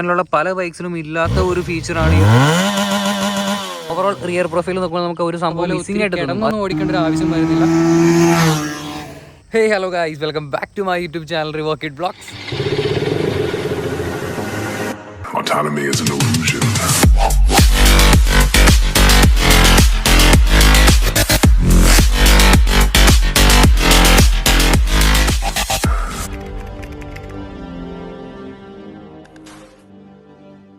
സെഗ്മെന്റിലുള്ള പല ബൈക്സിലും ഇല്ലാത്ത ഒരു ഫീച്ചറാണ് ഈ ഓവറോൾ റിയർ പ്രൊഫൈൽ നോക്കുമ്പോൾ നമുക്ക് ഒരു സംഭവം മിസ്സിംഗ് ആയിട്ട് കിടന്നൊന്നും ഓടിക്കേണ്ട ഒരു ആവശ്യം വരുന്നില്ല. Hey hello guys, welcome back to my YouTube channel Revokid vlogs. Autonomy is an illusion.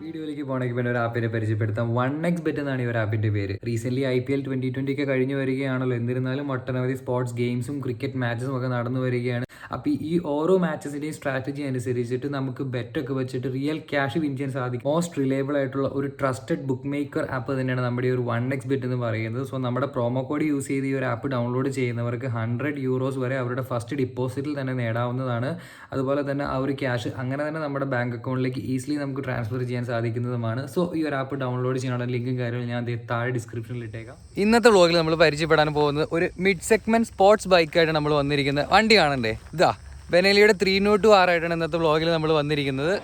വീഡിയോയിലേക്ക് പോകണമെങ്കിൽ പിന്നെ ഒരു ആപ്പിനെ പരിചയപ്പെടുത്താം. 1xBet എന്നാണ് ഈ ഒരു ആപ്പിന്റെ പേര്. റീസെന്റ് IPL 2020 ഒക്കെ കഴിഞ്ഞു വരികയാണല്ലോ. എന്നിരുന്നാലും ഒട്ടനവധി സ്പോർട്സ് ഗെയിംസും ക്രിക്കറ്റ് മാച്ചസും ഒക്കെ നടന്നു വരികയാണ്. അപ്പോൾ ഈ ഓരോ മാച്ചസിന്റെയും സ്ട്രാറ്റജി അനുസരിച്ചിട്ട് നമുക്ക് ബെറ്റൊക്കെ വെച്ചിട്ട് റിയൽ ക്യാഷ് വിൻ ചെയ്യാൻ സാധിക്കും. മോസ്റ്റ് റിലയബിൾ ആയിട്ടുള്ള ഒരു ട്രസ്റ്റഡ് ബുക്ക് മേക്കർ ആപ്പ് തന്നെയാണ് നമ്മുടെ ഒരു 1xBet എന്ന് പറയുന്നത്. സോ നമ്മുടെ പ്രോമോ കോഡ് യൂസ് ചെയ്ത് ഈ ഒരു ആപ്പ് ഡൗൺലോഡ് ചെയ്യുന്നവർക്ക് €100 വരെ അവരുടെ ഫസ്റ്റ് ഡിപ്പോസിറ്റിൽ തന്നെ നേടാവുന്നതാണ്. അതുപോലെ തന്നെ ആ ഒരു ക്യാഷ് അങ്ങനെ തന്നെ നമ്മുടെ ബാങ്ക് അക്കൗണ്ടിലേക്ക് ഈസിലി നമുക്ക് ട്രാൻസ്ഫർ ചെയ്യാൻ സാധിക്കുന്നതുമാണ്. സോ ഈ ഒരു ആപ്പ് ഡൗൺലോഡ് ചെയ്യാനുള്ള ലിങ്കും കാര്യങ്ങളും ഞാൻ താഴെ ഡിസ്ക്രിപ്ഷനിൽ ഇട്ടേക്കാം. ഇന്നത്തെ വ്ളോഗിൽ നമ്മൾ പരിചയപ്പെടാൻ പോകുന്നത് ഒരു മിഡ് സെഗ്മെന്റ് സ്പോർട്സ് ബൈക്കായിട്ട് നമ്മൾ വന്നിരിക്കുന്ന വണ്ടി കാണണ്ടേ, ഇതാ ബെനലിയുടെ 302R ആയിട്ടാണ് ഇന്നത്തെ വ്ളോഗിൽ നമ്മൾ വന്നിരിക്കുന്നത്.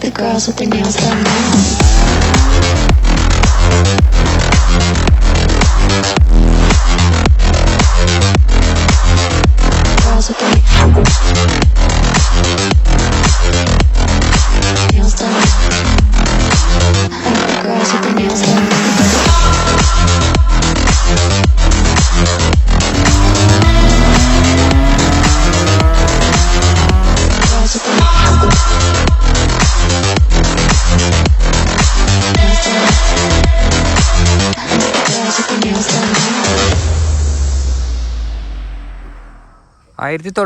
The girls with their nails done now. Girls with their nails done. I like the girls with their nails done. Girls with their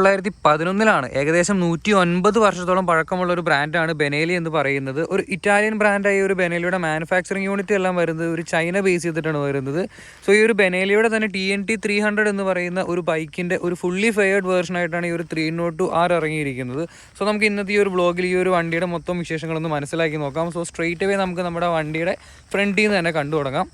1911 ഏകദേശം 109 വർഷത്തോളം പഴക്കമുള്ള ഒരു ബ്രാൻഡാണ് ബെനേലി എന്ന് പറയുന്നത്. ഒരു ഇറ്റാലിയൻ ബ്രാൻഡായ ഒരു ബെനേലിയുടെ മാനുഫാക്ചറിങ് യൂണിറ്റ് എല്ലാം വരുന്നത് ഒരു ചൈന ബേസ് ചെയ്തിട്ടാണ് വരുന്നത്. സോ ഈ ഒരു ബെനേലിയുടെ തന്നെ TNT 300 എന്ന് പറയുന്ന ഒരു ബൈക്കിൻ്റെ ഒരു ഫുള്ളി ഫെയർഡ് വേർഷനായിട്ടാണ് ഈ ഒരു 302R ഇറങ്ങിയിരിക്കുന്നത്. സോ നമുക്ക് ഇന്നത്തെ ഈ ഒരു വ്ളോഗിൽ ഈ ഒരു വണ്ടിയുടെ മൊത്തം വിശേഷങ്ങളൊന്ന് മനസ്സിലാക്കി നോക്കാം. സോ സ്ട്രെയിറ്റ് അവേ നമുക്ക് നമ്മുടെ വണ്ടിയുടെ ഫ്രണ്ടിൽ നിന്ന് തന്നെ കണ്ടു തുടങ്ങാം.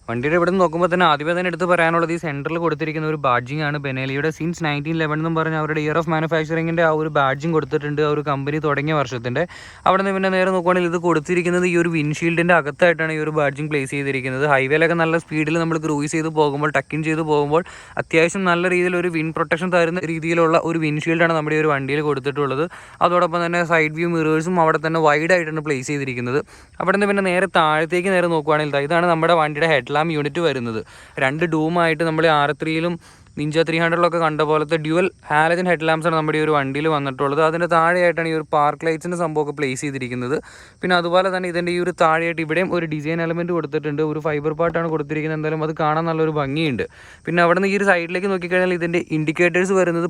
വണ്ടിയുടെ ഇവിടെ നിന്ന് നോക്കുമ്പോൾ തന്നെ ആദ്യമേ തന്നെ എടുത്ത് പറയാനുള്ളത് ഈ സെൻറ്ററിൽ കൊടുത്തിരിക്കുന്ന ഒരു ബാഡ്ജിങ് ആണ്. ബെനേലിയുടെ സിൻസ് 1911 എന്നും പറഞ്ഞ് അവരുടെ ഇയർ ഓഫ് മാനുഫാക്ചറിങ്ങിൻ്റെ ആ ഒരു ബാഡ്ജിങ് കൊടുത്തിട്ടുണ്ട്, ആ ഒരു കമ്പനി തുടങ്ങിയ വർഷത്തിൻ്റെ. അവിടെ നിന്ന് പിന്നെ നേരെ നോക്കുകയാണെങ്കിൽ ഇത് കൊടുത്തിരിക്കുന്നത് ഈ ഒരു വിൻഷീൽഡിൻ്റെ അകത്തായിട്ടാണ് ഈ ഒരു ബാഡ്ജിങ് പ്ലേസ് ചെയ്തിരിക്കുന്നത്. ഹൈവേയിലൊക്കെ നല്ല സ്പീഡിൽ നമ്മൾ ക്രൂസ് ചെയ്ത് പോകുമ്പോൾ, ടക്കിൻ ചെയ്ത് പോകുമ്പോൾ അത്യാവശ്യം നല്ല രീതിയിൽ ഒരു വിൻ പ്രൊട്ടക്ഷൻ തരുന്ന രീതിയിലുള്ള ഒരു വിൻഷീൽഡാണ് നമ്മുടെ ഈ ഒരു വണ്ടിയിൽ കൊടുത്തിട്ടുള്ളത്. അതോടൊപ്പം തന്നെ സൈഡ് വ്യൂ മിറേഴ്സും അവിടെ തന്നെ വൈഡ് ആയിട്ടാണ് പ്ലേസ് ചെയ്തിരിക്കുന്നത്. അവിടെ നിന്ന് പിന്നെ നേരെ താഴത്തേക്ക് നേരെ നോക്കുകയാണെങ്കിൽ ഇതാണ് നമ്മുടെ വണ്ടിയുടെ ഹെഡ് യൂണിറ്റ് വരുന്നത്. 2 ഡൂമായിട്ട് നമ്മൾ R3യിലും നിഞ്ച 300 കണ്ട പോലത്തെ ഡ്യുവൽ ഹാലജൻ ഹെഡ് ലാംപ്സാണ് നമ്മുടെ ഈ ഒരു വണ്ടിയിൽ വന്നിട്ടുള്ളത്. അതിൻ്റെ താഴെയായിട്ടാണ് ഈ ഒരു പാർക്ക് ലൈറ്റ്സിൻ്റെ സംഭവമൊക്കെ പ്ലേസ് ചെയ്തിരിക്കുന്നത്. പിന്നെ അതുപോലെ തന്നെ ഇതിൻ്റെ ഈ ഒരു താഴെയായിട്ട് ഇവിടെയും ഒരു ഡിസൈൻ എലമെൻറ്റ് കൊടുത്തിട്ടുണ്ട്, ഒരു ഫൈബർ പാർട്ടാണ് കൊടുത്തിരിക്കുന്നത്. എന്തായാലും അത് കാണാൻ നല്ലൊരു ഭംഗിയുണ്ട്. പിന്നെ അവിടെ നിന്ന് ഈ ഒരു സൈഡിലേക്ക് നോക്കിക്കഴിഞ്ഞാൽ ഇതിൻ്റെ ഇൻഡിക്കേറ്റേഴ്സ് വരുന്നത്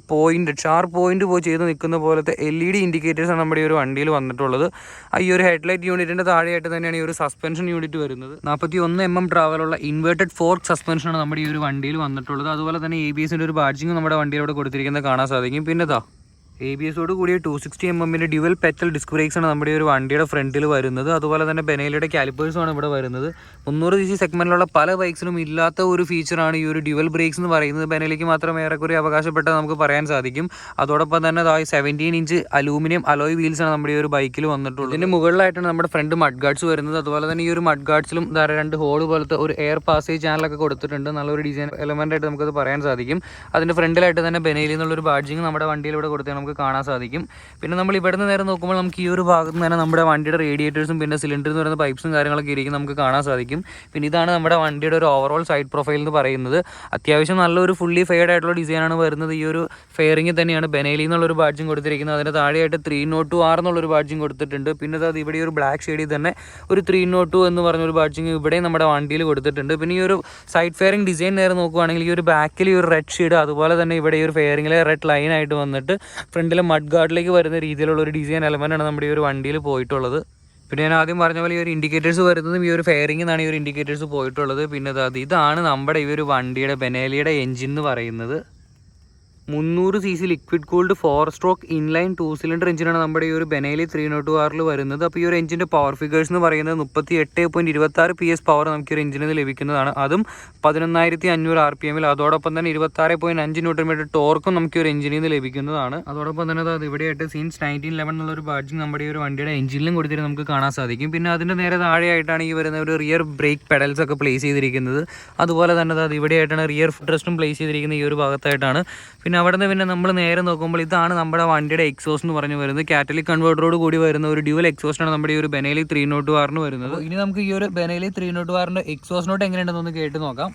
ഷാർപ്പ് പോയിന്റ് പോയി ചെയ്ത് നിൽക്കുന്ന പോലത്തെ LED ഇൻഡിക്കേറ്റേഴ്സാണ് നമ്മുടെ ഈ ഒരു വണ്ടിയിൽ വന്നിട്ടുള്ളത്. ഈ ഒരു ഹെഡ്ലൈറ്റ് യൂണിറ്റിൻ്റെ താഴെയായിട്ട് തന്നെയാണ് ഈ ഒരു സസ്പെൻഷൻ യൂണിറ്റ് വരുന്നത്. 41 mm ട്രാവലുള്ള ഇൻവേർട്ടഡ് ഫോർക്ക് സസ്പെൻഷനാണ് നമ്മുടെ ഈ ഒരു വണ്ടിയിൽ വന്നിട്ടുള്ളത്. അതുപോലെ തന്നെ ABSന്റെ ഒരു ബാഡ്ജിങ് നമ്മുടെ വണ്ടിയിലൂടെ കൊടുത്തിരിക്കുന്നത് കാണാൻ സാധിക്കും. പിന്നെ ABSോട് കൂടിയ 260 mm ഡ്യുവൽ പെറ്റൽ ഡിസ്ക് ബ്രേക്സാണ് നമ്മുടെ ഒരു വണ്ടിയുടെ ഫ്രണ്ടിൽ വരുന്നത്. അതുപോലെ തന്നെ ബെനേലിയുടെ കാലിപ്പേഴ്സുമാണ് ഇവിടെ വരുന്നത്. 300cc സെഗ്മെന്റിലുള്ള പല ബൈക്സിലും ഇല്ലാത്ത ഒരു ഫീച്ചറാണ് ഈ ഒരു ഡ്യുവൽ ബ്രേക്സ് എന്ന് പറയുന്നത്. ബെനേലിക്ക് മാത്രം ഏറെക്കുറെ അവകാശപ്പെട്ട നമുക്ക് പറയാൻ സാധിക്കും. അതോടൊപ്പം തന്നെ 17 ഇഞ്ച് അലൂമിനിയം അലോയ് വീൽസാണ് നമ്മുടെ ഈ ഒരു ബൈക്കിൽ വന്നിട്ടുള്ളത്. ഇതിൻ്റെ മുകളിലായിട്ടാണ് നമ്മുടെ ഫ്രണ്ട് മഡ് ഗാർഡ്സ് വരുന്നത്. അതുപോലെ തന്നെ ഈ ഒരു മഡ് ഗാർഡ്സിലും 2 ഹോൾ പോലത്തെ ഒരു എയർ പാസേജ് ചാനലൊക്കെ കൊടുത്തിട്ടുണ്ട്. നല്ലൊരു ഡിസൈൻ എലമെന്റ് ആയിട്ട് നമുക്കത് പറയാൻ സാധിക്കും. അതിൻ്റെ ഫ്രണ്ടിലായിട്ട് തന്നെ ബെനേലി എന്നുള്ളൊരു ബാഡ്ജിങ് നമ്മുടെ വണ്ടിയിലൂടെ കൊടുത്ത് നമുക്ക് കാണാൻ സാധിക്കും. പിന്നെ നമ്മൾ ഇവിടെ നിന്ന് നേരെ നോക്കുമ്പോൾ നമുക്ക് ഈ ഒരു ഭാഗത്ത് തന്നെ നമ്മുടെ വണ്ടിയുടെ റേഡിയേറ്റേഴ്സും പിന്നെ സിലിണ്ടർ എന്ന് പറയുന്ന പൈപ്സും കാര്യങ്ങളൊക്കെ ഇരിക്കും നമുക്ക് കാണാൻ സാധിക്കും. സാധിക്കും. പിന്നെ ഇതാണ് നമ്മുടെ വണ്ടിയുടെ ഒരു ഓവറോൾ സൈഡ് പ്രൊഫൈൽ എന്ന് പറയുന്നത്. അത്യാവശ്യം നല്ലൊരു ഫുള്ളി ഫെയർഡ് ആയിട്ടുള്ള ഡിസൈനാണ് വരുന്നത്. ഈ ഒരു ഫെയറിംഗ് തന്നെയാണ് ബെനേലി എന്നുള്ളൊരു ബാഡ്ജും കൊടുത്തിരിക്കുന്നത്. അതിന് താഴെയായിട്ട് 302R എന്നുള്ളൊരു ബാഡ്ജും കൊടുത്തിട്ടുണ്ട്. പിന്നെ അത് ഇവിടെ ഒരു ബ്ലാക്ക് ഷെയ്ഡിൽ തന്നെ ഒരു 302 എന്ന് പറഞ്ഞൊരു ബാഡ്ജിങ് ഇവിടെ നമ്മുടെ വണ്ടിയിൽ കൊടുത്തിട്ടുണ്ട്. പിന്നെ ഈ ഒരു സൈഡ് ഫെയറിംഗ് ഡിസൈൻ നേരെ നോക്കുകയാണെങ്കിൽ ഈ ഒരു ബാക്കിൽ ഈ ഒരു റെഡ് ഷെയ്ഡ്, അതുപോലെ തന്നെ ഇവിടെ ഈ ഒരു ഫെയറിംഗിലെ റെഡ് ലൈൻ ആയിട്ട് വന്നിട്ട് ഫ്രണ്ടിലെ മഡ് ഗാർഡിലേക്ക് വരുന്ന രീതിയിലുള്ള ഒരു ഡിസൈൻ എലമെൻ്റാണ് നമ്മുടെ ഈ ഒരു വണ്ടിയിൽ പോയിട്ടുള്ളത്. പിന്നെ ഞാൻ ആദ്യം പറഞ്ഞ പോലെ ഈ ഒരു ഇൻഡിക്കേറ്റേഴ്സ് വരുന്നതും ഈ ഒരു ഫെയറിംഗിൽ നിന്നാണ് ഈ ഒരു ഇൻഡിക്കേറ്റേഴ്സ് പോയിട്ടുള്ളത്. പിന്നെ ഇതാണ് നമ്മുടെ ഈ ഒരു വണ്ടിയുടെ ബെനേലിയുടെ എഞ്ചിൻ എന്ന് പറയുന്നത്. 300 cc liquid cooled 4 stroke inline 2 cylinder എഞ്ചിനാണ് നമ്മുടെ ഈ ഒരു ബെനേലി 302R വരുന്നത്. അപ്പോൾ ഈ ഒരു എഞ്ചിൻ്റെ പവർ ഫിഗേഴ്സ് എന്ന് പറയുന്നത് 38.26 PS പവർ നമുക്ക് ഈ ഒരു എഞ്ചിനിൽ ലഭിക്കുന്നതാണ്. അതും 11,500 RPM. അതോടൊപ്പം തന്നെ 26.5 Nm ടോർക്കും നമുക്ക് ഈ ഒരു എഞ്ചിനിൽ നിന്ന് ലഭിക്കുന്നതാണ്. അതോടൊപ്പം തന്നെ അത് ഇവിടെയായിട്ട് സിൻസ് 1911 എന്നുള്ളൊരു ബാഡ്ജിങ് നമ്മുടെ ഈ ഒരു വണ്ടിയുടെ എഞ്ചിനിലും കൊടുത്തിട്ട് നമുക്ക് കാണാൻ സാധിക്കും. പിന്നെ അതിൻ്റെ നേരെ താഴെയായിട്ടാണ് ഈ വരുന്ന ഒരു റിയർ ബ്രേക്ക് പെഡൽസ് ഒക്കെ പ്ലേസ് ചെയ്തിരിക്കുന്നത്. അതുപോലെ തന്നെ അത് ഇവിടെയായിട്ടാണ് റിയർ ഫുഡ് റെസ്റ്റും പ്ലേസ് ചെയ്തിരിക്കുന്നത് ഈ ഒരു ഭാഗത്തായിട്ടാണ്. പിന്നെ അവിടെ നിന്ന് പിന്നെ നമ്മൾ നേരെ നോക്കുമ്പോൾ ഇതാണ് നമ്മുടെ വണ്ടിയുടെ എക്സോസ്റ്റ് എന്ന് പറഞ്ഞു വരുന്നത്. കാറ്റലിക് കൺവേർട്ടറോട് കൂടി വരുന്ന ഒരു ഡ്യുവൽ എക്സോസ്റ്റാണ് നമ്മുടെ ഈ ഒരു ബെനേലി 302R വരുന്നത്. ഇനി നമുക്ക് ഈ ഒരു ബെനേലി 302R എക്സോസ്റ്റ് നോട്ട് എങ്ങനെയുണ്ടെന്നൊന്ന് കേട്ട് നോക്കാം.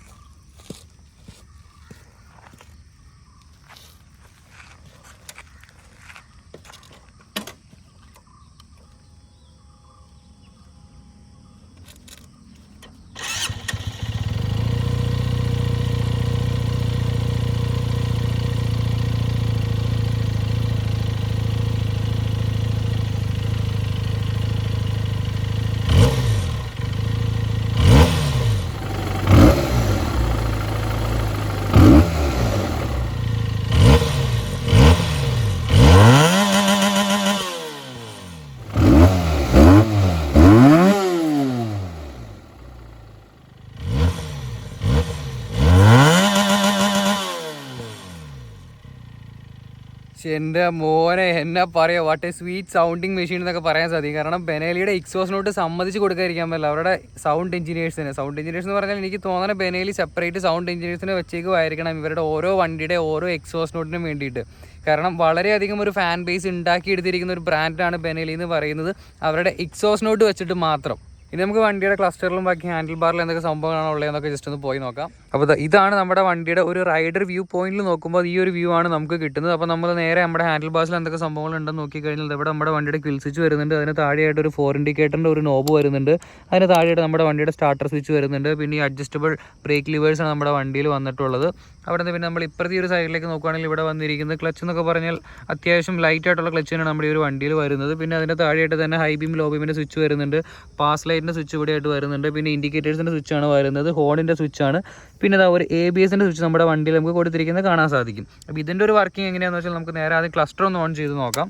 എൻ്റെ മോനെ എന്നാ പറയുക, what A sweet sounding machine എന്നൊക്കെ പറയാൻ സാധിക്കും. കാരണം ബെനേലിയുടെ എക്സോസ്റ്റ് നോട്ട് സമ്മതിച്ച് കൊടുക്കാതിരിക്കാൻ പറ്റില്ല. അവരുടെ സൗണ്ട് എഞ്ചിനീയേഴ്സ് എന്ന് പറഞ്ഞാൽ എനിക്ക് തോന്നുന്നത് ബെനേലി സെപ്പറേറ്റ് സൗണ്ട് എഞ്ചിനീയേഴ്സിനെ വെച്ചേക്കുമായിരിക്കണം ഇവരുടെ ഓരോ വണ്ടിയുടെ ഓരോ എക്സോസ്റ്റ് നോട്ടിനും വേണ്ടിയിട്ട്. കാരണം വളരെയധികം ഒരു ഫാൻ ബേസ് ഉണ്ടാക്കിയെടുത്തിരിക്കുന്ന ഒരു ബ്രാൻഡാണ് ബെനേലി എന്ന് പറയുന്നത്, അവരുടെ എക്സോസ്റ്റ് നോട്ട് വെച്ചിട്ട് മാത്രം. ഇനി നമുക്ക് വണ്ടിയുടെ ക്ലസ്റ്ററിലും ബാക്കി ഹാൻഡിൽ ബാറിലും എന്തൊക്കെ സംഭവങ്ങളാണ് ഉള്ളതെന്നൊക്കെ ജസ്റ്റ് ഒന്ന് പോയി നോക്കാം. അപ്പോൾ ഇതാണ് നമ്മുടെ വണ്ടിയുടെ ഒരു റൈഡർ വ്യൂ പോയിന്റിൽ നോക്കുമ്പോൾ ഈ ഒരു വ്യൂ ആണ് നമുക്ക് കിട്ടുന്നത്. അപ്പോൾ നമ്മൾ നേരെ നമ്മുടെ ഹാൻഡിൽ ബാറിൽ എന്തൊക്കെ സംഭവങ്ങളുണ്ടെന്ന് നോക്കിക്കഴിഞ്ഞാൽ ഇവിടെ നമ്മുടെ വണ്ടിയുടെ ക്വിൽ സ്വിച്ച് വരുന്നുണ്ട്. അതിന് താഴെയായിട്ട് ഒരു 4 ഇൻഡിക്കേറ്ററിൻ്റെ ഒരു നോബ് വരുന്നുണ്ട്. അതിന് താഴെയായിട്ട് നമ്മുടെ വണ്ടിയുടെ സ്റ്റാർട്ടർ സ്വിച്ച് വരുന്നുണ്ട്. പിന്നെ ഈ അഡ്ജസ്റ്റബിൾ ബ്രേക്ക് ലിവേഴ്സാണ് നമ്മുടെ വണ്ടിയിൽ വന്നിട്ടുള്ളത്. അവിടെ നിന്ന് പിന്നെ നമ്മൾ ഇപ്പുറത്തെ ഒരു സൈഡിലേക്ക് നോക്കുകയാണെങ്കിൽ ഇവിടെ വന്നിരിക്കുന്നത് ക്ലച്ച് എന്നൊക്കെ പറഞ്ഞാൽ അത്യാവശ്യം ലൈറ്റ് ആയിട്ടുള്ള ക്ലച്ച് തന്നെയാണ് നമ്മുടെ ഈ ഒരു വണ്ടിയിൽ വരുന്നത്. പിന്നെ അതിൻ്റെ താഴെയായിട്ട് തന്നെ ഹൈ ബീം ലോ ബീമിൻ്റെ സ്വിച്ച് വരുന്നുണ്ട്. പാസ് ലൈറ്റിൻ്റെ സ്വിച്ച് ഇവിടെയായിട്ട് വരുന്നുണ്ട്. പിന്നെ ഇൻഡിക്കേറ്റേഴ്സിൻ്റെ സ്വിച്ചാണ് വരുന്നത്. ഹോണിൻ്റെ സ്വിച്ചാണ്. പിന്നെ അതാ ഒരു ABSൻ്റെ സ്വിച്ച് നമ്മുടെ വണ്ടിയിൽ നമുക്ക് കൊടുത്തിരിക്കുന്നത് കാണാൻ സാധിക്കും. അപ്പോൾ ഇതിൻ്റെ ഒരു വർക്കിംഗ് എങ്ങനെയാണെന്ന് വെച്ചാൽ നമുക്ക് നേരെ ആദ്യം ക്ലസ്റ്റർ ഒന്ന് ഓൺ ചെയ്ത് നോക്കാം.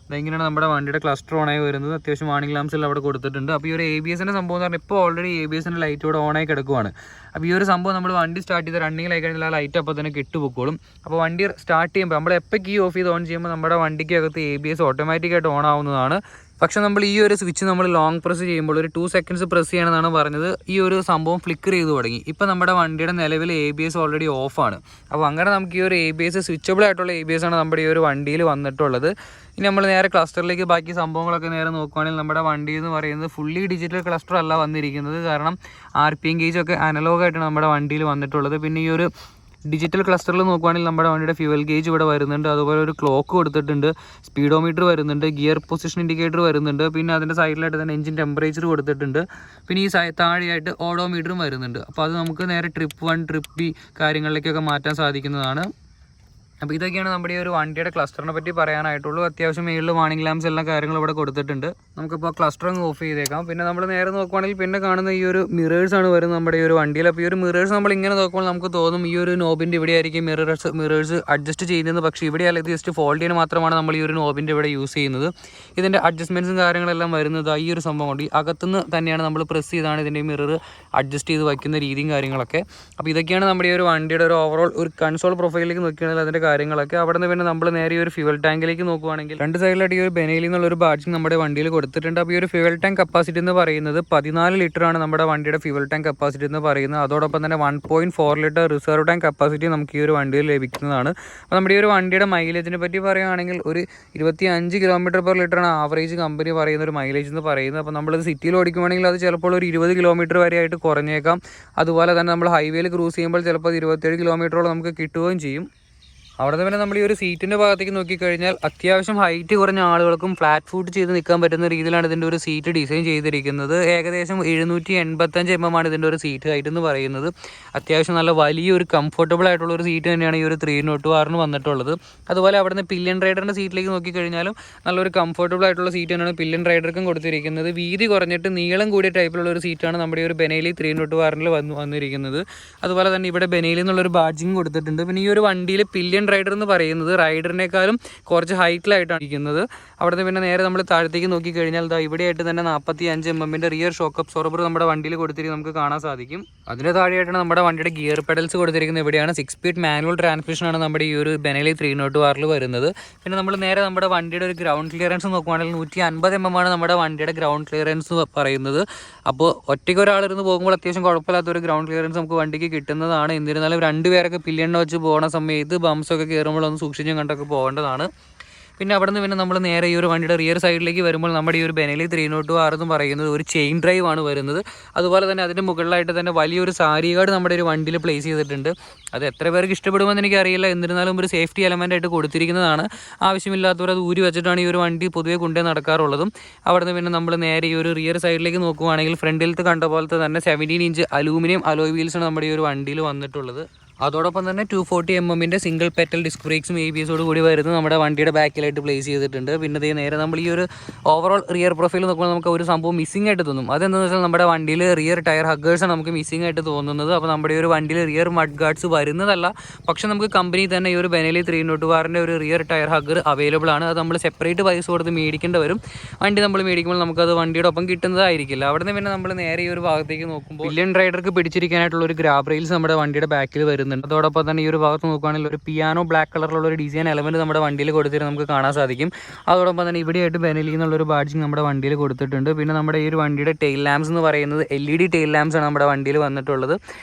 അതെങ്ങനെയാണ് നമ്മുടെ വണ്ടിയുടെ ക്ലസ്റ്റർ ഓണായി വരുന്നത്. അത്യാവശ്യം വാർണിംഗ് ലാംപ്സ് എല്ലാം അവിടെ കൊടുത്തിട്ടുണ്ട്. അപ്പോൾ ഈ ഒരു ABSൻ്റെ സംഭവം എന്ന് പറഞ്ഞാൽ ഇപ്പോൾ ഓൾറെഡി ABSൻ്റെ ലൈറ്റ് ഇവിടെ ഓണായി കിടക്കുവാണ്. അപ്പോൾ ഈ ഒരു സംഭവം നമ്മൾ വണ്ടി സ്റ്റാർട്ട് ചെയ്ത് റണ്ണിങ്ങിലായി കഴിഞ്ഞാൽ ആ ലൈറ്റ് അപ്പോൾ തന്നെ കെട്ടുപൊക്കോളും. അപ്പോൾ വണ്ടി സ്റ്റാർട്ട് ചെയ്യുമ്പോൾ നമ്മൾ എപ്പോൾ കീ ഓഫ് ചെയ്ത് ഓൺ ചെയ്യുമ്പോൾ നമ്മുടെ വണ്ടിക്കകത്ത് ABS ഓട്ടോമാറ്റിക്കായിട്ട് ഓൺ ആവുന്നതാണ്. പക്ഷെ നമ്മൾ ഈ ഒരു സ്വിച്ച് നമ്മൾ ലോങ് പ്രസ് ചെയ്യുമ്പോൾ ഒരു 2 സെക്കൻഡ്സ് പ്രസ് ചെയ്യണമെന്നാണ് പറഞ്ഞത്. ഈ ഒരു സംഭവം ഫ്ലിക്കർ ചെയ്ത് തുടങ്ങി. ഇപ്പോൾ നമ്മുടെ വണ്ടിയുടെ നിലവിൽ ABS ഓൾറെഡി ഓഫാണ്. അപ്പോൾ അങ്ങനെ നമുക്ക് ഈ ഒരു ABS സ്വിച്ചബിൾ ആയിട്ടുള്ള ABS ആണ് നമ്മുടെ ഈ ഒരു വണ്ടിയിൽ വന്നിട്ടുള്ളത്. ഇനി നമ്മൾ നേരെ ക്ലസ്റ്ററിലേക്ക് ബാക്കി സംഭവങ്ങളൊക്കെ നേരെ നോക്കുകയാണെങ്കിൽ നമ്മുടെ വണ്ടി എന്ന് പറയുന്നത് ഫുള്ളി ഡിജിറ്റൽ ക്ലസ്റ്റർ അല്ല വന്നിരിക്കുന്നത്. കാരണം RPM ഗേജൊക്കെ അനലോഗായിട്ടാണ് നമ്മുടെ വണ്ടിയിൽ വന്നിട്ടുള്ളത്. പിന്നെ ഈ ഒരു ഡിജിറ്റൽ ക്ലസ്റ്ററിൽ നോക്കുകയാണെങ്കിൽ നമ്മുടെ വണ്ടിയുടെ ഫ്യൂവൽ ഗേജ് ഇവിടെ വരുന്നുണ്ട്. അതുപോലെ ഒരു ക്ലോക്ക് കൊടുത്തിട്ടുണ്ട്, സ്പീഡോമീറ്റർ വരുന്നുണ്ട്, ഗിയർ പൊസിഷൻ ഇൻഡിക്കേറ്റർ വരുന്നുണ്ട്. പിന്നെ അതിൻ്റെ സൈഡിലായിട്ട് തന്നെ എഞ്ചിൻ ടെമ്പറേച്ചർ കൊടുത്തിട്ടുണ്ട്. പിന്നെ ഈ താഴെയായിട്ട് ഓഡോമീറ്ററും വരുന്നുണ്ട്. അപ്പോൾ അത് നമുക്ക് നേരെ ട്രിപ്പ് 1 ട്രിപ്പ് B കാര്യങ്ങളിലേക്കൊക്കെ മാറ്റാൻ സാധിക്കുന്നതാണ്. അപ്പോൾ ഇതൊക്കെയാണ് നമ്മുടെ ഈ ഒരു വണ്ടിയുടെ ക്ലസ്റ്ററിനെ പറ്റി പറയാനായിട്ടുള്ളൂ. അത്യാവശ്യം മേളിൽ വാർണിംഗ് ലാംപ്സ് എല്ലാ കാര്യങ്ങളും ഇവിടെ കൊടുത്തിട്ടുണ്ട്. നമുക്കിപ്പോൾ ക്ലസ്റ്റർ അങ്ങ് ഓഫ് ചെയ്തേക്കാം. പിന്നെ നമ്മൾ നേരെ നോക്കുവാണെങ്കിൽ പിന്നെ കാണുന്ന ഈ ഒരു മിറേഴ്സാണ് വരുന്നത് നമ്മുടെ ഈ ഒരു വണ്ടിയിൽ. അപ്പോൾ ഈ ഒരു മിറേഴ്സ് നമ്മൾ ഇങ്ങനെ നോക്കുമ്പോൾ നമുക്ക് തോന്നും ഈ ഒരു നോബിൻ്റെ ഇവിടെ ആയിരിക്കും മിറേഴ്സ് അഡ്ജസ്റ്റ് ചെയ്യുന്നത്. പക്ഷേ ഇവിടെയല്ല, ഇത് ജസ്റ്റ് ഫോൾഡ് ചെയ്യാൻ മാത്രമാണ് നമ്മൾ ഈ ഒരു നോബിൻ്റെ ഇവിടെ യൂസ് ചെയ്യുന്നത്. ഇതിൻ്റെ അഡ്ജസ്റ്റ്മെൻറ്റ്സും കാര്യങ്ങളെല്ലാം വരുന്നത് ഈ ഒരു സംഭവം കൊണ്ട് ഈ അകത്തുനിന്ന് തന്നെയാണ് നമ്മൾ പ്രസ് ചെയ്താണ് ഇതിൻ്റെ മിറർ അഡ്ജസ്റ്റ് ചെയ്ത് വയ്ക്കുന്ന രീതിയും കാര്യങ്ങളൊക്കെ. അപ്പോൾ ഇതൊക്കെയാണ് നമ്മുടെ ഈ ഒരു വണ്ടിയുടെ ഒരു ഓവറോൾ ഒരു കൺസോൾ പ്രൊഫൈലിലേക്ക് നോക്കുകയാണെങ്കിൽ അതിൻ്റെ കാര്യങ്ങളൊക്കെ. അവിടെ നിന്ന് പിന്നെ നമ്മൾ നേരെ ഒരു ഫ്യൂവൽ ടാങ്കിലേക്ക് നോക്കുവാണെങ്കിൽ 2 സൈഡിലായിട്ട് ഈ ഒരു ബെനേലി എന്നുള്ളൊരു ബാഡ്ജിങ് നമ്മുടെ വണ്ടിയിൽ കൊടുത്തിട്ടുണ്ട്. അപ്പോൾ ഈ ഒരു ഫ്യൂവൽ ടാങ്ക് കപ്പാസിറ്റി എന്ന് പറയുന്നത് 14 ലിറ്ററാണ് നമ്മുടെ വണ്ടിയുടെ ഫ്യൂവൽ ടാങ്ക് കപ്പാസിറ്റി എന്ന് പറയുന്നത്. അതോടൊപ്പം തന്നെ 1.4 ലിറ്റർ റിസർവ് ടാങ്ക് കപ്പാസിറ്റി നമുക്ക് ഈ ഒരു വണ്ടിയിൽ ലഭിക്കുന്നതാണ്. അപ്പോൾ നമ്മുടെ ഈ ഒരു വണ്ടിയുടെ മൈലേജിനെ പറ്റി പറയുകയാണെങ്കിൽ ഒരു 25 km/ലിറ്ററാണ് ആവറേജ് കമ്പനി പറയുന്ന ഒരു മൈലേജ് എന്ന് പറയുന്നത്. അപ്പോൾ നമ്മളത് സിറ്റിയിൽ ഓടിക്കുവാണെങ്കിൽ അത് ചിലപ്പോൾ ഒരു 20 km വരെ ആയിട്ട് കുറഞ്ഞേക്കാം. അതുപോലെ തന്നെ നമ്മൾ ഹൈവേയിൽ ക്രൂസ് ചെയ്യുമ്പോൾ ചിലപ്പോൾ 27 km നമുക്ക് കിട്ടുകയും ചെയ്യും. അവിടെ നിന്ന് പിന്നെ നമ്മൾ ഈ ഒരു സീറ്റിൻ്റെ ഭാഗത്തേക്ക് നോക്കിക്കഴിഞ്ഞാൽ അത്യാവശ്യം ഹൈറ്റ് കുറഞ്ഞ ആളുകൾക്കും ഫ്ലാറ്റ് ഫുട്ട് ചെയ്ത് നിൽക്കാൻ പറ്റുന്ന രീതിയിലാണ് ഇതിൻ്റെ ഒരു സീറ്റ് ഡിസൈൻ ചെയ്തിരിക്കുന്നത്. ഏകദേശം 785 mm ആണ് ഇതിൻ്റെ ഒരു സീറ്റ് ഹൈറ്റ് എന്ന് പറയുന്നത്. അത്യാവശ്യം നല്ല വലിയൊരു കംഫർട്ടബിൾ ആയിട്ടുള്ള ഒരു സീറ്റ് തന്നെയാണ് ഈ ഒരു 302R വന്നിട്ടുള്ളത്. അതുപോലെ അവിടെ നിന്ന് പില്യൺ റൈഡറിൻ്റെ സീറ്റിലേക്ക് നോക്കിക്കഴിഞ്ഞാലും നല്ലൊരു കംഫർട്ടബിൾ ആയിട്ടുള്ള സീറ്റ് തന്നെയാണ് പില്യൺ റൈഡർക്കും കൊടുത്തിരിക്കുന്നത്. വീതി കുറഞ്ഞിട്ട് നീളം കൂടിയ ടൈപ്പിലുള്ള ഒരു സീറ്റാണ് നമ്മുടെ ഈ ഒരു ബെനേലി 302R വന്നിരിക്കുന്നത്. അതുപോലെ തന്നെ ഇവിടെ ബെനേലി എന്നുള്ളൊരു ബാഡ്ജിങ് കൊടുത്തിട്ടുണ്ട്. പിന്നെ ഈ ഒരു വണ്ടിയിൽ പില്യൺ റൈഡർ എന്ന് പറയുന്നത് റൈഡറിനേക്കാളും കുറച്ച് ഹൈറ്റിലായിട്ടാണ് ഇരിക്കുന്നത്. അവിടെ നിന്ന് പിന്നെ നേരെ നമ്മൾ താഴത്തേക്ക് നോക്കിക്കഴിഞ്ഞാൽ ഇവിടെയായിട്ട് തന്നെ 45 mm റിയർ ഷോക്ക് അബ്സോർബർ നമ്മുടെ വണ്ടിയിൽ കൊടുത്തിരിക്കുന്നത് നമുക്ക് കാണാൻ സാധിക്കും. അതിൻ്റെ താഴെയായിട്ടാണ് നമ്മുടെ വണ്ടിയുടെ ഗിയർ പെഡൽസ് കൊടുത്തിരിക്കുന്നത്. ഇവിടെയാണ് 6 സ്പീഡ് മാനുവൽ ട്രാൻസ്മിഷനാണ് നമ്മുടെ ഈ ഒരു ബെനേലി 302R വരുന്നത്. പിന്നെ നമ്മൾ നേരെ നമ്മുടെ വണ്ടിയുടെ ഒരു ഗ്രൗണ്ട് ക്ലിയറൻസ് നോക്കുകയാണെങ്കിൽ 150 mm ആണ് നമ്മുടെ വണ്ടിയുടെ ഗ്രൗണ്ട് ക്ലിയറൻസ് പറയുന്നത്. അപ്പോൾ ഒറ്റയ്ക്ക് ഒരാളിരുന്ന് പോകുമ്പോൾ അത്യാവശ്യം കുഴപ്പമില്ലാത്തൊരു ഗ്രൗണ്ട് ക്ലിയറൻസ് നമുക്ക് വണ്ടിക്ക് കിട്ടുന്നതാണ്. എന്നിരുന്നാലും 2 പേരൊക്കെ പില്യണ്ണ വെച്ച് പോകുന്ന സമയത്ത് ബംസൊക്കെ കയറുമ്പോൾ ഒന്ന് സൂക്ഷിച്ചും കണ്ടൊക്കെ പോകേണ്ടതാണ്. പിന്നെ അവിടെ നിന്ന് പിന്നെ നമ്മൾ നേരെ ഈ ഒരു വണ്ടിയുടെ റിയർ സൈഡിലേക്ക് വരുമ്പോൾ നമ്മുടെ ഈ ഒരു ബെനേലി 302R എന്ന് പറയുന്നത് ഒരു ചെയിൻ ഡ്രൈവ് ആണ് വരുന്നത്. അതുപോലെ തന്നെ അതിൻ്റെ മുകളിലായിട്ട് തന്നെ വലിയൊരു സാരി ഗാർഡ് നമ്മുടെ ഒരു വണ്ടിയിൽ പ്ലേസ് ചെയ്തിട്ടുണ്ട്. അത് എത്ര പേർക്ക് ഇഷ്ടപ്പെടുമെന്ന് എനിക്കറിയില്ല. എന്നിരുന്നാലും ഒരു സേഫ്റ്റി എലമെൻ്റ് ആയിട്ട് കൊടുത്തിരിക്കുന്നതാണ്. ആവശ്യമില്ലാത്തവർ അത് ഊരി വെച്ചിട്ടാണ് ഈ ഒരു വണ്ടി പൊതുവെ കൊണ്ടേ നടക്കാറുള്ളതും. അവിടെ നിന്ന് പിന്നെ നമ്മൾ നേരെ ഈ ഒരു റിയർ സൈഡിലേക്ക് നോക്കുകയാണെങ്കിൽ ഫ്രണ്ടിലത്തെ കണ്ട പോലത്തെ തന്നെ 17 ഇഞ്ച് അലൂമിനിയം അലോയ് വീൽസാണ് നമ്മുടെ ഈ ഒരു വണ്ടിയിൽ വന്നിട്ടുള്ളത്. അതോടൊപ്പം തന്നെ 240 mm സിംഗിൾ പെറ്റൽ ഡിസ്ക് ബ്രേക്സും ABS കൂടി വരുന്നത് നമ്മുടെ വണ്ടിയുടെ ബാക്കിലായിട്ട് പ്ലേസ് ചെയ്തിട്ടുണ്ട്. പിന്നെ നേരെ നമ്മൾ ഈ ഒരു ഓവറോൾ റിയർ പ്രൊഫൈൽ നോക്കുമ്പോൾ നമുക്ക് ഒരു സംഭവം മിസ്സിംഗ് ആയിട്ട് തോന്നും. അതെന്താണെന്ന് വെച്ചാൽ നമ്മുടെ വണ്ടിയിൽ റിയർ ടയർ ഹഗ്ഗേഴ്സാണ് നമുക്ക് മിസ്സിംഗ് ആയിട്ട് തോന്നുന്നത്. അപ്പോൾ നമ്മുടെ ഈ ഒരു വണ്ടിയിൽ റിയർ മഡ് ഗാർഡ്സ് വരുന്നതല്ല. പക്ഷേ നമുക്ക് കമ്പനി തന്നെ ഈ ഒരു ബെനേലി 302R ഒരു റിയർ ടയർ ഹഗ്ഗർ അവൈലബിൾ ആണ്. അത് നമ്മൾ സെപ്പറേറ്റ് പൈസ കൊടുത്ത് മേടിക്കേണ്ടി വരും. വണ്ടി നമ്മൾ മേടിക്കുമ്പോൾ നമുക്കത് വണ്ടിയുടെ ഒപ്പം കിട്ടുന്നതായിരിക്കില്ല. അവിടെ നിന്ന് പിന്നെ നമ്മൾ നേരെ ഈ ഒരു ഭാഗത്തേക്ക് നോക്കുമ്പോൾ പില്യൺ റൈഡർക്ക് പിടിച്ചിരിക്കാനായിട്ടുള്ള ഒരു ഗ്രാബ് റെയിൽസ് നമ്മുടെ വണ്ടിയുടെ ബാക്കിൽ വരുന്നുണ്ട്. അതോടൊപ്പം തന്നെ ഈ ഒരു ഭാഗത്ത് നോക്കുകയാണെങ്കിൽ ഒരു പിയാനോ ബ്ലാക്ക് കളറിലുള്ള ഒരു ഡിസൈൻ എലമെന്റ് നമ്മുടെ വണ്ടിയിൽ കൊടുത്തിട്ട് നമുക്ക് കാണാൻ സാധിക്കും. അതോടൊപ്പം തന്നെ ഇവിടെയായിട്ട് ബെനലി എന്നുള്ളൊരു ബാഡ്ജിങ് നമ്മുടെ വണ്ടിയിൽ കൊടുത്തിട്ടുണ്ട്. പിന്നെ നമ്മുടെ ഈ ഒരു വണ്ടിയുടെ ടെയിൽ ലാംപ്സ് എന്ന് പറയുന്നത് LED ടെയിൽ ലാംപ്സ് ആണ് നമ്മുടെ വണ്ടിയിൽ വന്നിട്ടുള്ളത്.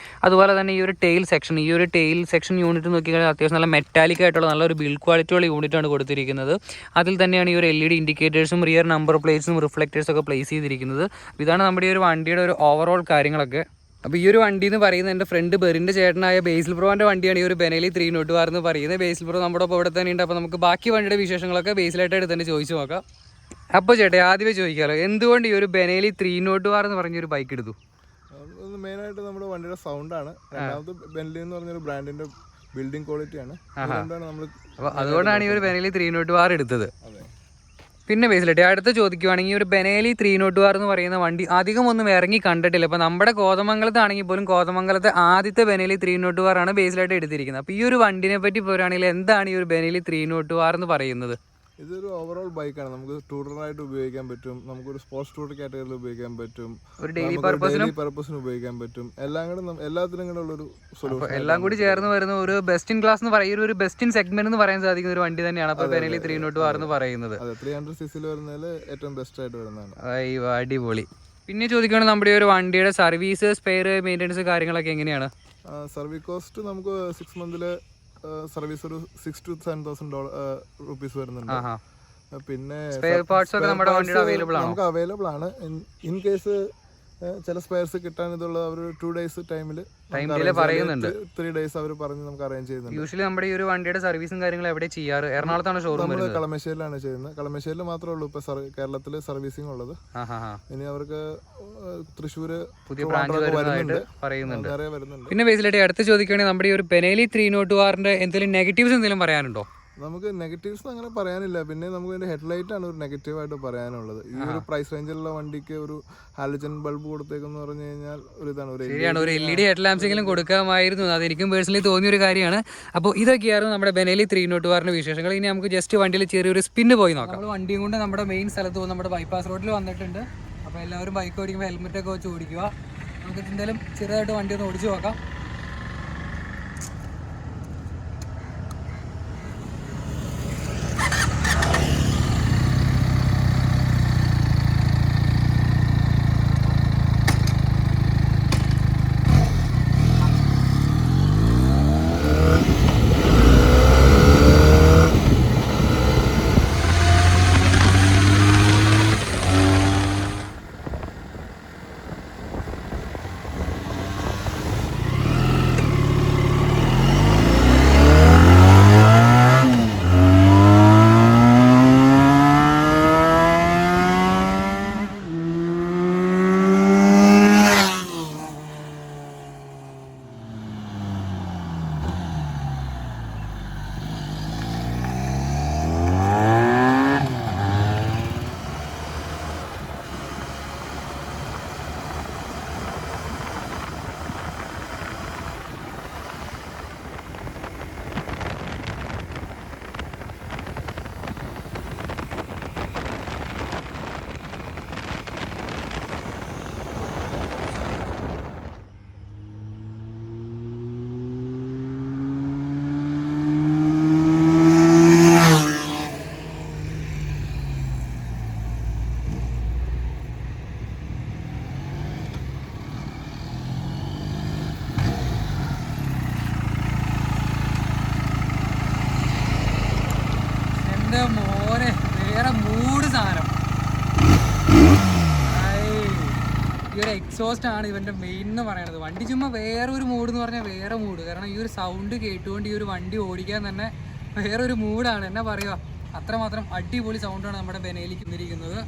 അതുപോലെ തന്നെ ഈ ഒരു ടെയിൽ സെക്ഷൻ യൂണിറ്റ് നോക്കിക്കഴിഞ്ഞാൽ അത്യാവശ്യം നല്ല മെറ്റാലിക് ആയിട്ടുള്ള നല്ലൊരു ബിൽഡ് ക്വാളിറ്റിയുള്ള യൂണിറ്റാണ് കൊടുത്തിരിക്കുന്നത്. അതിൽ തന്നെയാണ് ഈ ഒരു LED ഇൻഡിക്കേറ്റേഴ്സും റിയർ നമ്പർ പ്ലേറ്റ്സും റിഫ്ലക്റ്റേഴ്സും ഒക്കെ പ്ലേസ് ചെയ്തിരിക്കുന്നത്. ഇതാണ് നമ്മുടെ ഈ ഒരു വണ്ടിയുടെ ഒരു ഓവറോൾ കാര്യങ്ങളൊക്കെ. അപ്പോൾ ഈ ഒരു വണ്ടി എന്ന് പറയുന്നത് എൻ്റെ ഫ്രണ്ട് ബെറിൻ്റെ ചേട്ടനായ ബേസിൽ ബ്രോൻ്റെ വണ്ടിയാണ് ഈ ഒരു ബെനേലി 302R എന്ന് പറയുന്നത്. ബേസിൽ ബ്രോ നമ്മുടെ ഒപ്പം ഇവിടെ തന്നെ ഉണ്ട്. അപ്പോൾ നമുക്ക് ബാക്കി വണ്ടിയുടെ വിശേഷങ്ങളൊക്കെ ബേസിലായിട്ട് തന്നെ ചോദിച്ചു നോക്കാം. അപ്പോൾ ചേട്ടാ ആദ്യമേ ചോദിക്കാമല്ലോ, എന്തുകൊണ്ട് ഈ ഒരു ബെനേലി 302R എന്ന് പറഞ്ഞൊരു ബൈക്ക് എടുത്തു? മെയിനായിട്ട് നമ്മുടെ വണ്ടിയുടെ സൗണ്ടാണ്. രണ്ടാമത് ബെനലി എന്ന് പറഞ്ഞൊരു ബ്രാൻഡിൻ്റെ ബിൽഡിംഗ് ക്വാളിറ്റിയാണ്. അപ്പോൾ അതുകൊണ്ടാണ് ഈ ഒരു ബെനേലി 302R എടുത്തത്. പിന്നെ ബേസിലിട്ട് അടുത്ത് ചോദിക്കുവാണെങ്കിൽ ഒരു ബെനേലി 302R എന്ന് പറയുന്ന വണ്ടി അധികം ഒന്നും ഇറങ്ങി കണ്ടിട്ടില്ല. ഇപ്പോൾ നമ്മുടെ കോതമംഗലത്താണെങ്കിൽ പോലും കോതമംഗലത്തെ ആദ്യത്തെ ബെനേലി 302R ആണ് ബേസിലായിട്ട് എടുത്തിരിക്കുന്നത്. അപ്പോൾ ഈ ഒരു വണ്ടിനെ പറ്റി പറയുകയാണെങ്കിൽ എന്താണ് ഈ ഒരു ബെനേലി 302R എന്ന് പറയുന്നത്? ഇതൊരു ഓവറോൾ ബൈക്കാണ്. നമുക്ക് ടൂറിനായിട്ട് ഉപയോഗിക്കാൻ പറ്റും, നമുക്കൊരു സ്പോർട്സ് ടൂർ കാറ്റഗറിയിൽ ഉപയോഗിക്കാൻ പറ്റും, ഒരു ഡെയിലി പർപ്പസിന് ഉപയോഗിക്കാൻ പറ്റും. എല്ലാത്തിനും കൂടെ ഉള്ളൊരു സൊല്യൂഷൻ എല്ലാം കൂടി ചേർന്ന് വരുന്ന ഒരു ബെസ്റ്റ് ഇൻ ക്ലാസ് എന്ന് പറയുന്ന ഒരു ബെസ്റ്റ് ഇൻ സെഗ്മെന്റ് എന്ന് പറയാൻ സാധിക്കുന്ന ഒരു വണ്ടി തന്നെയാണ് അപ്പോൾ ബെനേലി 302R എന്ന് പറയുന്നത്. 300cc വരുന്നതിൽ ഏറ്റവും ബെസ്റ്റ് ആയിട്ട് വരുന്നതാണ്. അടിപൊളി. പിന്നെ ചോദിക്കുകയാണെങ്കിൽ നമ്മുടെ ഒരു വണ്ടിയുടെ സർവീസ്, സ്പെയർ, മെയിൻ്റെനൻസ് കാര്യങ്ങളൊക്കെ എങ്ങനെയാണ്? സർവീസ് കോസ്റ്റ് നമുക്ക് 6 മന്തിൽ സർവീസ് ഒരു $6,000 to $7,000 വരുന്നുണ്ട്. പിന്നെ സ്പെയർ പാർട്സ് ഒക്കെ നമ്മുടെ വണ്ടിയിൽ അവൈലബിൾ ആണ്. നമുക്ക് അവൈലബിൾ ആണ്. ഇൻ കേസ് ചില സ്പെയർസ് കിട്ടാൻ ഇതുള്ള ഒരു 2 days ടൈമിൽ പറയുന്നുണ്ട്. 3 days അവർ പറഞ്ഞ് നമുക്ക് അറേഞ്ച് ചെയ്യുന്നുണ്ട്. യൂഷ്വലി നമ്മുടെ ഈ ഒരു വണ്ടിയുടെ സർവീസും കാര്യങ്ങളും എവിടെ ചെയ്യാറ്? എറണാകുളത്താണ് ഷോറൂം വരുന്നത്. കളമശ്ശേരിയിലാണ് ചെയ്യുന്നത്. കളമശ്ശേരിയിൽ മാത്രമേ ഉള്ളൂ ഇപ്പൊ കേരളത്തിൽ സർവീസിംഗ് ഉള്ളത്. ഇനി അവർക്ക് തൃശ്ശൂര് പുതിയ ബ്രാഞ്ച് പറയുന്നുണ്ട്. പിന്നെ ബേസിലായിട്ട് അടുത്ത് ചോദിക്കുകയാണെങ്കിൽ നമ്മുടെ ഈ ഒരു ബെനേലി 302R എന്തെങ്കിലും നെഗറ്റീവ്സ് എന്തെങ്കിലും പറയാനുണ്ടോ? നമുക്ക് നെഗറ്റീവ്സ് അങ്ങനെ പറയാനില്ല. പിന്നെ നമുക്ക് ഇതിന്റെ ഹെഡ്ലൈറ്റ് ആണ് ഒരു നെഗറ്റീവായിട്ട് പറയാനുള്ളത്. ഈ ഒരു പ്രൈസ് റേഞ്ചിലുള്ള വണ്ടിക്ക് ഒരു ഹാലജൻ ബൾബ് കൊടുത്തേക്കെന്ന് പറഞ്ഞു കഴിഞ്ഞാൽ ഒരു LED ഹെഡ് ലാംപ്സെങ്കിലും കൊടുക്കാമായിരുന്നു. അത് എനിക്കും പേഴ്സണലി തോന്നിയൊരു കാര്യമാണ്. അപ്പോൾ ഇതൊക്കെയായിരുന്നു നമ്മുടെ ബെനേലി 302R വിശേഷങ്ങൾ. ഇനി നമുക്ക് ജസ്റ്റ് വണ്ടിയിൽ ചെറിയൊരു സ്പിന്ന് പോയി നോക്കാം. നമ്മൾ വണ്ടിയും കൊണ്ട് നമ്മുടെ മെയിൻ സ്ഥലത്ത് നമ്മുടെ ബൈപ്പാസ് റോഡിൽ വന്നിട്ടുണ്ട്. അപ്പോൾ എല്ലാവരും ബൈക്ക് ഓടിക്കുമ്പോൾ ഹെൽമെറ്റൊക്കെ വെച്ച് ഓടിക്കുക. നമുക്ക് എന്തായാലും ചെറുതായിട്ട് വണ്ടി ഒന്ന് ഓടിച്ചു നോക്കാം. വേറെ മൂഡ് സാധനം. ഈ ഒരു എക്സോസ്റ്റ് ആണ് ഇവൻ്റെ മെയിൻ എന്ന് പറയുന്നത്. വണ്ടി ചുമ്മാ വേറൊരു മൂഡ് എന്ന് പറഞ്ഞാൽ വേറെ മൂഡ്. കാരണം ഈ ഒരു സൗണ്ട് കേട്ടുകൊണ്ട് ഈ ഒരു വണ്ടി ഓടിക്കാൻ തന്നെ വേറൊരു മൂഡാണ്. എന്നാ പറയുക, അത്രമാത്രം അടിപൊളി സൗണ്ടാണ് നമ്മുടെ ബെനേലിക്ക് ഇന്നിരിക്കുന്നത്.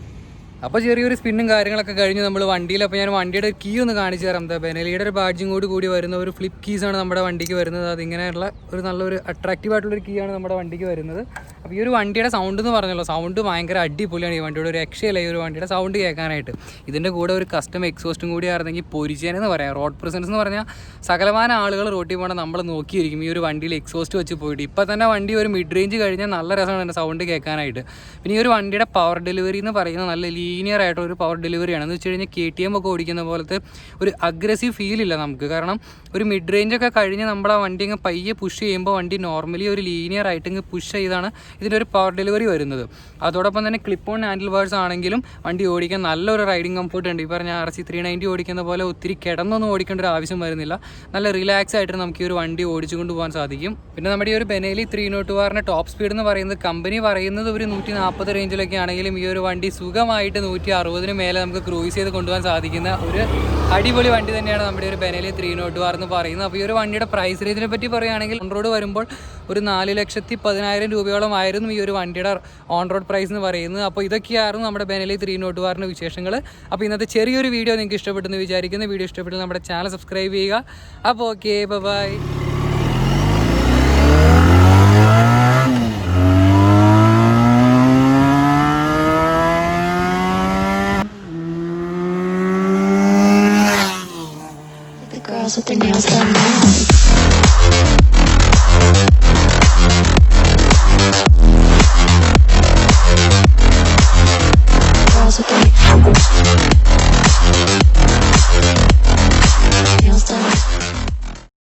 അപ്പോൾ ചെറിയൊരു സ്പിന്നും കാര്യങ്ങളൊക്കെ കഴിഞ്ഞ് നമ്മൾ വണ്ടിയിൽ. അപ്പോൾ ഞാൻ വണ്ടിയുടെ കീ ഒന്ന് കാണിച്ചു തരാം. എന്താ ബെനേലിയുടെ ഒരു ബാഡ്ജിങ് കൂടി വരുന്ന ഒരു ഫ്ലിപ്പ് കീസാണ് നമ്മുടെ വണ്ടിക്ക് വരുന്നത്. അതിങ്ങനെയുള്ള ഒരു നല്ലൊരു അട്രാക്റ്റീവ് ആയിട്ടുള്ളൊരു കീ ആണ് നമ്മുടെ വണ്ടിക്ക് വരുന്നത്. അപ്പോൾ ഈ ഒരു വണ്ടിയുടെ സൗണ്ട് എന്ന് പറഞ്ഞല്ലോ, സൗണ്ട് ഭയങ്കര അടിപൊളിയാണ്. ഈ വണ്ടിയുടെ ഒരു രക്ഷയില്ല ഈ ഒരു വണ്ടിയുടെ സൗണ്ട് കേൾക്കാനായിട്ട്. ഇതിൻ്റെ കൂടെ ഒരു കസ്റ്റം എക്സോസ്റ്റും കൂടി ആയിരുന്നെങ്കിൽ പൊരിച്ചേനെന്ന് പറയാം. റോഡ് പ്രസൻസ് എന്ന് പറഞ്ഞാൽ സകലമാന ആളുകൾ റോട്ടിൽ പോകണം നമ്മൾ നോക്കിയിരിക്കും ഈ ഒരു വണ്ടിയിൽ എക്സോസ്റ്റ് വെച്ച് പോയിട്ട്. ഇപ്പോൾ തന്നെ വണ്ടി ഒരു മിഡ് റേഞ്ച് കഴിഞ്ഞാൽ നല്ല രസമാണ് എൻ്റെ സൗണ്ട് കേൾക്കാനായിട്ട്. പിന്നെ ഈ ഒരു വണ്ടിയുടെ പവർ ഡെലിവറി എന്ന് പറയുന്നത് നല്ല ലീനിയർ ആയിട്ടൊരു പവർ ഡെലിവറിയാണ്. എന്ന് വെച്ച് കഴിഞ്ഞാൽ KTM ഒക്കെ ഓടിക്കുന്ന പോലത്തെ ഒരു അഗ്രസീവ് ഫീലില്ല നമുക്ക്. കാരണം ഒരു മിഡ് റേഞ്ചൊക്കെ കഴിഞ്ഞ് നമ്മൾ ആ വണ്ടി ഇങ്ങ് പയ്യെ പുഷ് ചെയ്യുമ്പോൾ വണ്ടി നോർമലി ഒരു ലീനിയർ ആയിട്ട് ഇങ്ങ് പുഷ് ചെയ്താണ് ഇതിൻ്റെ ഒരു പവർ ഡെലിവറി വരുന്നത്. അതോടൊപ്പം തന്നെ ക്ലിപ്പ് ഓൺ ഹാൻഡിൽ ബാർസ് ആണെങ്കിലും വണ്ടി ഓടിക്കാൻ നല്ലൊരു റൈഡിങ് കംഫർട്ട് ഉണ്ട്. ഈ പറഞ്ഞ RC 390 ഓടിക്കുന്ന പോലെ ഒത്തിരി കിടന്നൊന്നും ഓടിക്കേണ്ട ഒരു ആവശ്യം വരുന്നില്ല. നല്ല റിലാക്സ് ആയിട്ട് നമുക്ക് ഈ ഒരു വണ്ടി ഓടിച്ചുകൊണ്ട് പോകാൻ സാധിക്കും. പിന്നെ നമ്മുടെ ഈ ഒരു ബെനേലി 302R ടോപ്പ് സ്പീഡ് എന്ന് പറയുന്നത് കമ്പനി പറയുന്നത് ഒരു 140 റേഞ്ചിലൊക്കെ ആണെങ്കിലും ഈ ഒരു വണ്ടി സുഖമായിട്ട് 160 മേലെ നമുക്ക് ക്രൂയിസ് ചെയ്ത് കൊണ്ടുപോകാൻ സാധിക്കുന്ന ഒരു അടിപൊളി വണ്ടി തന്നെയാണ് നമ്മുടെ ഒരു ബെനേലി 302R എന്ന് പറയുന്നത്. അപ്പോൾ ഈ ഒരു വണ്ടിയുടെ പ്രൈസ് റേഞ്ചിനെ പറ്റി പറയുകയാണെങ്കിൽ ഓൺ റോഡ് വരുമ്പോൾ ഒരു 4,10,000 രൂപയോളം ആയിരുന്നു ഈ ഒരു വണ്ടിയുടെ ഓൺ റോഡ് പ്രൈസ് എന്ന് പറയുന്നത്. അപ്പോൾ ഇതൊക്കെയായിരുന്നു നമ്മുടെ ബെനേലി 302R വിശേഷങ്ങൾ. അപ്പോൾ ഇന്നത്തെ ചെറിയൊരു വീഡിയോ നിങ്ങൾക്ക് ഇഷ്ടപ്പെട്ടെന്ന് വിചാരിക്കുന്ന. വീഡിയോ ഇഷ്ടപ്പെട്ടാൽ നമ്മുടെ ചാനൽ സബ്സ്ക്രൈബ് ചെയ്യുക. അപ്പോൾ okay, bye. Girls with their nails done now. Girls with their